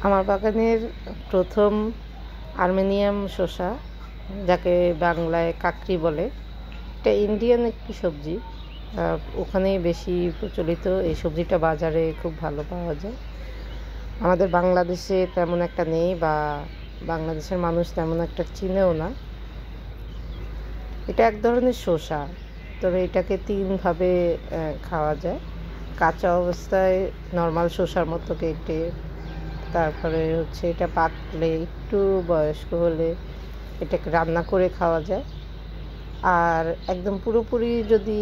আমার বাগানের প্রথম আর্মেনিয়াম শসা, যাকে বাংলায় কাকড়ি বলে, এটা ইন্ডিয়ান একটি সবজি। ওখানেই বেশি প্রচলিত। এই সবজিটা বাজারে খুব ভালো পাওয়া যায়। আমাদের বাংলাদেশে তেমন একটা নেই, বা বাংলাদেশের মানুষ তেমন একটা চিনেও না। এটা এক ধরনের শসা, তবে এটাকে তিনভাবে খাওয়া যায়। কাঁচা অবস্থায় নর্মাল শসার মতো কেটে, তারপরে এটা পাকলে, একটু বয়স্ক হলে এটাকে রান্না করে খাওয়া যায়। আর একদম পুরোপুরি যদি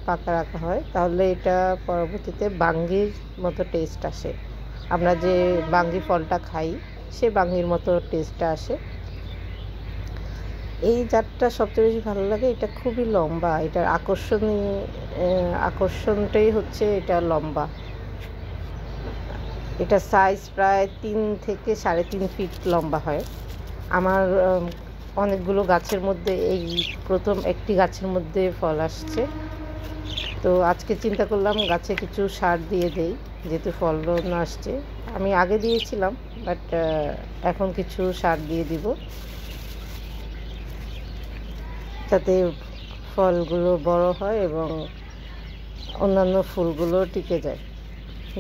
পাকা রাখা হয়, তাহলে এটা পরবর্তীতে বাঙ্গির মতো টেস্ট আসে। আমরা যে বাঙ্গি ফলটা খাই, সে বাঙ্গির মতো টেস্টটা আসে। এই জাতটা সবচেয়ে বেশি ভালো লাগে। এটা খুবই লম্বা, এটার আকর্ষণটাই হচ্ছে এটা লম্বা। এটা সাইজ প্রায় 3 থেকে 3.5 ফিট লম্বা হয়। আমার অনেকগুলো গাছের মধ্যে এই প্রথম একটি গাছের মধ্যে ফল আসছে। তো আজকে চিন্তা করলাম গাছে কিছু সার দিয়ে দেই, যেহেতু ফলন আসছে। আমি আগে দিয়েছিলাম, বাট এখন কিছু সার দিয়ে দিব, যাতে ফলগুলো বড় হয় এবং অন্যান্য ফুলগুলো টিকে যায়।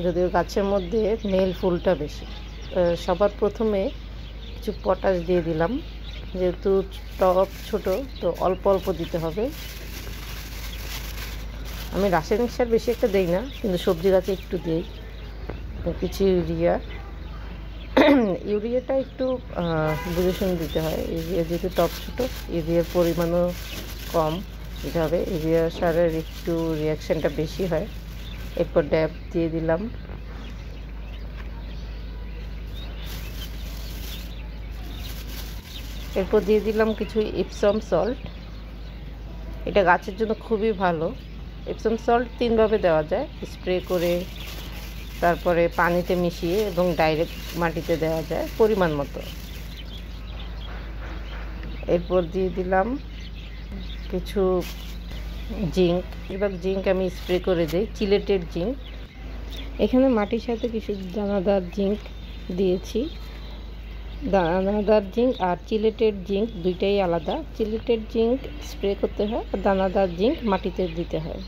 যদিও গাছের মধ্যে মেল ফুলটা বেশি। সবার প্রথমে কিছু পটাশ দিয়ে দিলাম, যেহেতু টব ছোট, তো অল্প অল্প দিতে হবে। আমি রাসায়নিক সার বেশি একটা দেই না, কিন্তু সবজি গাছে একটু দিই। কিছু ইউরিয়াটা একটু বুঝে শুনে দিতে হয়। ইউরিয়া যেহেতু টব ছোটো, ইউরিয়ার পরিমাণও কম দিতে হবে। ইউরিয়া সারের একটু রিয়াকশানটা বেশি হয়। এরপর ড্যাপ দিয়ে দিলাম। এরপর দিয়ে দিলাম কিছু এপসম সল্ট। এটা গাছের জন্য খুবই ভালো। এপসম সল্ট 3 ভাবে দেওয়া যায়: স্প্রে করে, তারপরে পানিতে মিশিয়ে, এবং ডাইরেক্ট মাটিতে দেওয়া যায় পরিমাণ মতো। এরপর দিয়ে দিলাম কিছু জিঙ্ক। এবার জিঙ্ক আমি স্প্রে করে দিই, চিলেটেড জিঙ্ক। এখানে মাটির সাথে কিছু দানাদার জিঙ্ক দিয়েছি। দানাদার জিঙ্ক আর চিলেটেড জিঙ্ক দুইটাই আলাদা। চিলেটেড জিঙ্ক স্প্রে করতে হয়, আর দানাদার জিঙ্ক মাটিতে দিতে হয়।